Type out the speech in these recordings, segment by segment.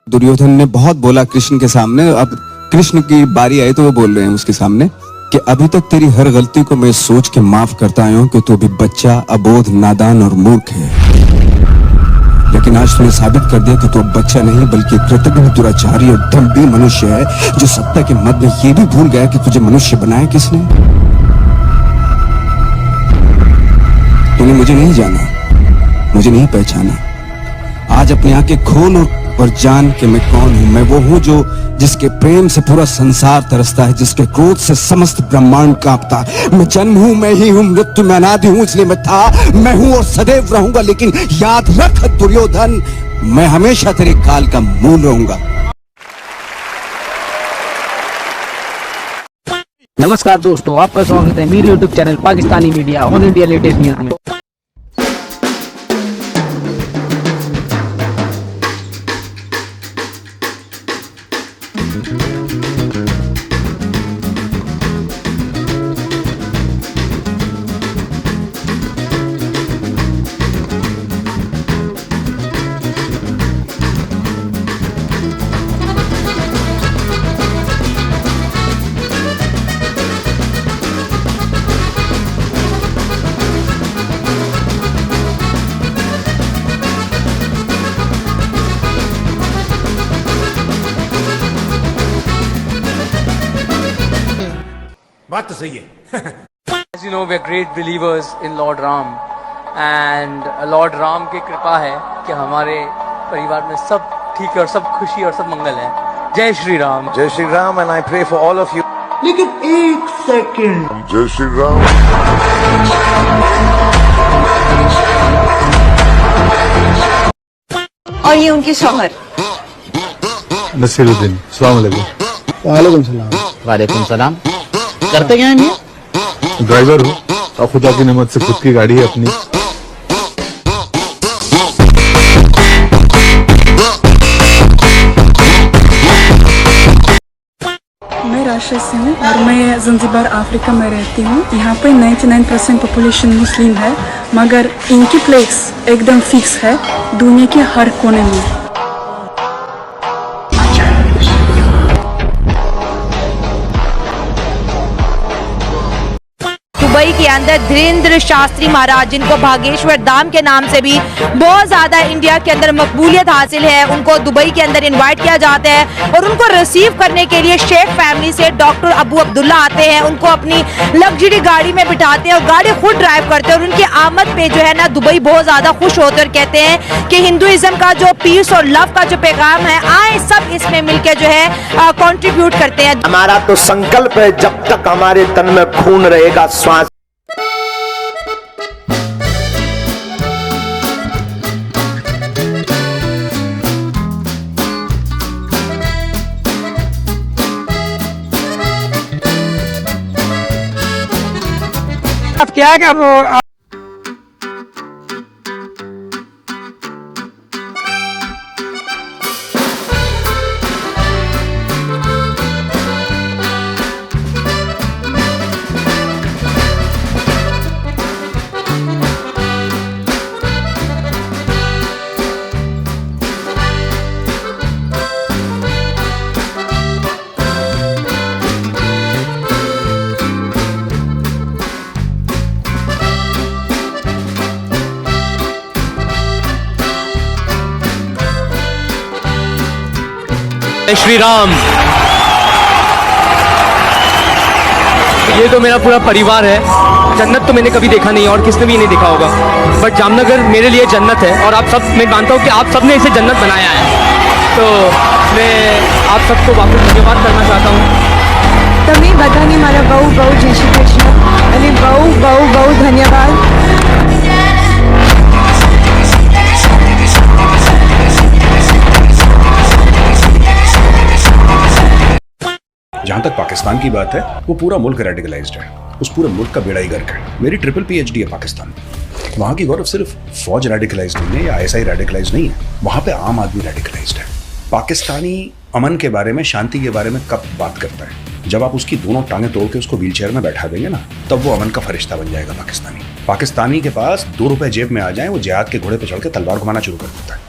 दुर्योधन ने बहुत बोला कृष्ण के सामने। अब कृष्ण की बारी आई तो वो बोल रहे हैं उसके सामने कि अभी तक तेरी हर गलती को मैं सोच के माफ करता आया हूं कि तू अभी बच्चा, अबोध, नादान और मूर्ख है, लेकिन आज तूने साबित कर दिया कि तू अब बच्चा नहीं बल्कि कृतज्ञ, दुराचारी और दम्भी मनुष्य है जो सत्ता के मद में ये भी भूल गया कि तुझे मनुष्य बनाया किसने। तूने मुझे नहीं जाना, मुझे नहीं पहचाना। आज अपनी आंखें खोल और जान कि मैं कौन हूं। मैं वो हूं जो जिसके प्रेम से पूरा संसार तरसता है, जिसके क्रोध से समस्त ब्रह्मांड कांपता है। मैं जन्म हूं, मैं ही हूं, मृत्यु में अनादि हूं, इसलिए मैं था, मैं हूं और सदैव रहूंगा। लेकिन याद रख दुर्योधन, मैं हमेशा तेरे काल का मूल रहूंगा। नमस्कार दोस्तों, आपका स्वागत है मेरे YouTube channel Pakistani media all India latest news में। बात तो सही है। As you know, we are great believers in Lord Ram, and Lord Ram की कृपा है कि हमारे परिवार में सब ठीक है और सब खुशी और सब मंगल है। जय श्री राम। जय Shri Ram and I pray for all of you. लेकिन एक सेकंड, जय श्री राम। और ये उनके शौहर नसीरुद्दीन। अस्सलाम वालेकुम। वालेकुम सलाम। वालेकुम सलाम। करते क्या है? ड्राइवर हूँ और खुदा की नेमत से खुद की गाड़ी है अपनी। मैं राशिद से हूँ और मैं ज़ंज़ीबार अफ्रीका में रहती हूँ। यहाँ पे 99% पॉपुलेशन मुस्लिम है, मगर इनकी प्लेस एकदम फिक्स है दुनिया के हर कोने में। दुबई के अंदर धीरेन्द्र शास्त्री महाराज, जिनको भागेश्वर धाम के नाम से भी बहुत ज्यादा इंडिया के अंदर मकबूलियत हासिल है, उनको दुबई के अंदर इनवाइट किया जाता है और उनको रिसीव करने के लिए शेख फैमिली से डॉक्टर अबू अब्दुल्ला आते हैं। उनको अपनी लग्जरी गाड़ी में बिठाते हैं और गाड़ी खुद ड्राइव करते हैं और उनकी आमद पे जो है ना दुबई बहुत ज्यादा खुश होते और कहते हैं कि हिंदुइज्म का जो पीस और लव का जो पैगाम है, आए सब इसमें मिलकर जो है कंट्रीब्यूट करते हैं। हमारा तो संकल्प है, जब तक हमारे तन में खून रहेगा, श्वास। आप क्या कर रहे हो? जय श्री राम। ये तो मेरा पूरा परिवार है। जन्नत तो मैंने कभी देखा नहीं और किसने भी नहीं देखा होगा, बट जामनगर मेरे लिए जन्नत है और आप सब, मैं मानता हूँ कि आप सब ने इसे जन्नत बनाया है। तो मैं आप सबको वापस धन्यवाद करना चाहता हूँ। तभी बताने मारा बहु बहु जय श्री कृष्ण અને बहु बहु बहु धन्यवाद। जहाँ तक पाकिस्तान की बात है, वो पूरा मुल्क रेडिकलाइज्ड है। उस पूरे मुल्क का बेड़ा ही गर्क है। मेरी ट्रिपल PhD है पाकिस्तान में। वहाँ की गौरव सिर्फ फौज रेडिकलाइज्ड नहीं है या ISI रेडिकलाइज्ड नहीं है, वहाँ पे आम आदमी रेडिकलाइज्ड है। पाकिस्तानी अमन के बारे में, शांति के बारे में कब बात करता है? जब आप उसकी दोनों टांगें तोड़ के उसको व्हीलचेयर में बैठा देंगे ना, तब वो अमन का फरिश्ता बन जाएगा पाकिस्तानी के पास 2 रुपए जेब में आ जाए, वो जिहाद के घोड़े पर चढ़ के तलवार घुमाना शुरू कर देता है।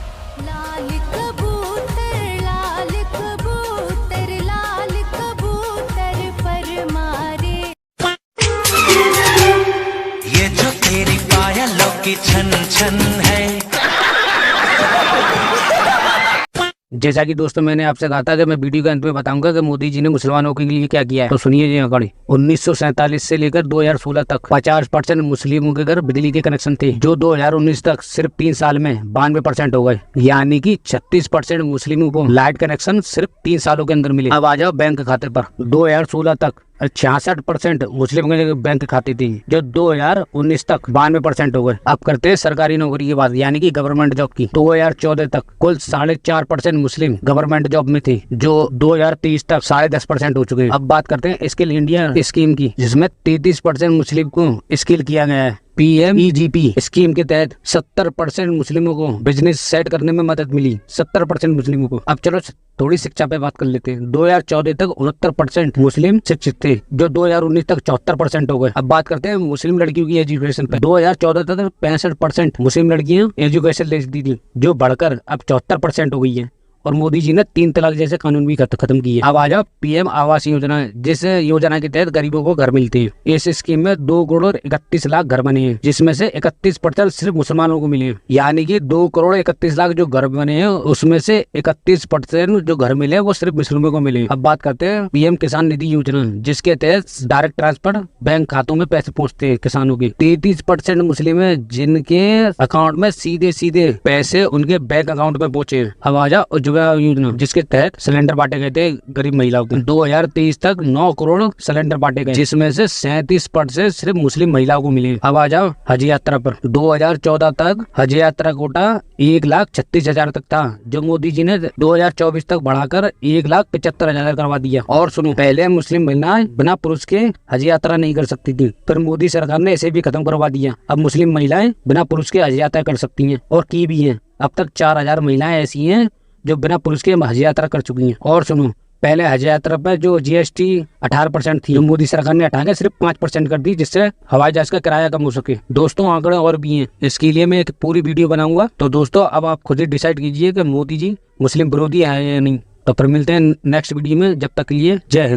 जैसा कि दोस्तों मैंने आपसे कहा था कि मैं वीडियो के अंत में बताऊंगा कि मोदी जी ने मुसलमानों के लिए क्या किया है, तो सुनिए जी आंकड़े। 1947 से लेकर 2016 तक 50% मुस्लिमों के घर बिजली के कनेक्शन थे, जो 2019 तक सिर्फ 3 साल में 92% हो गए, यानी कि 36% मुस्लिमों को लाइट कनेक्शन सिर्फ 3 सालों के अंदर मिले। अब आ जाओ बैंक खाते पर। 2016 तक 66% मुस्लिम के बैंक खाते थे, जो 2019 तक 92% हो गए। अब करते हैं सरकारी नौकरी की बात, यानी कि गवर्नमेंट जॉब की। 2014 तक कुल 4.5% मुस्लिम गवर्नमेंट जॉब में थे, जो 2023 तक 10.5% हो चुके हैं। अब बात करते हैं स्किल इंडिया स्कीम की, जिसमें 33% मुस्लिम को स्किल किया गया है। PMEGP स्कीम के तहत 70% मुस्लिमों को बिजनेस सेट करने में मदद मिली, 70% मुस्लिमों को। अब चलो थोड़ी शिक्षा पे बात कर लेते हैं। 2014 तक 69% मुस्लिम शिक्षित थे, जो 2019 तक 74% हो गए। अब बात करते हैं मुस्लिम लड़कियों की एजुकेशन पे। 2014 तक 65% मुस्लिम लड़कियां एजुकेशन लेती थी, जो बढ़कर अब 74% हो गई है। और मोदी जी ने 3 तलाक जैसे कानून भी खत्म किए। अब आ जाओ PM आवास योजना, जिस योजना के तहत गरीबों को घर मिलते हैं। इस स्कीम में 2 करोड़ 31 लाख घर बने हैं, जिसमें से 31% सिर्फ मुसलमानों को मिले, यानी कि 2 करोड़ 31 लाख जो घर बने हैं, उसमें से 31% जो घर मिले वो सिर्फ मुस्लिमों को मिले। अब बात करते हैं PM किसान निधि योजना, जिसके तहत डायरेक्ट ट्रांसफर बैंक खातों में पैसे पहुँचते हैं किसानों के। 33% मुस्लिम है जिनके अकाउंट में सीधे पैसे उनके बैंक अकाउंट में पहुंचे। अब आ जाओ योजना, जिसके तहत सिलेंडर बांटे गए थे गरीब महिलाओं को। 2023 तक 9 करोड़ सिलेंडर बांटे गए, जिसमें से 37% सिर्फ मुस्लिम महिलाओं को मिले। अब आ जाओ हज यात्रा पर। 2014 तक हज यात्रा कोटा 1,36,000 तक था, जो मोदी जी ने 2024 तक बढ़ाकर 1,75,000 करवा दिया। और सुनो, पहले मुस्लिम महिलाएं बिना पुरुष के हज यात्रा नहीं कर सकती थी, फिर मोदी सरकार ने इसे भी खत्म करवा दिया। अब मुस्लिम महिलाएं बिना पुरुष के हज यात्रा कर सकती हैं, और की भी है। अब तक 4,000 महिलाएं ऐसी हैं जो बिना पुरुष के हज यात्रा कर चुकी हैं। और सुनो, पहले हज यात्रा पर जो GST 18% थी, जो मोदी सरकार ने हटा के सिर्फ 5% कर दी, जिससे हवाई जहाज का किराया कम हो सके। दोस्तों आंकड़े और भी हैं, इसके लिए मैं एक पूरी वीडियो बनाऊंगा। तो दोस्तों अब आप खुद ही डिसाइड कीजिए कि मोदी जी मुस्लिम विरोधी है या नहीं। तो फिर मिलते हैं नेक्स्ट वीडियो में, जब तक के लिए जय हिंद।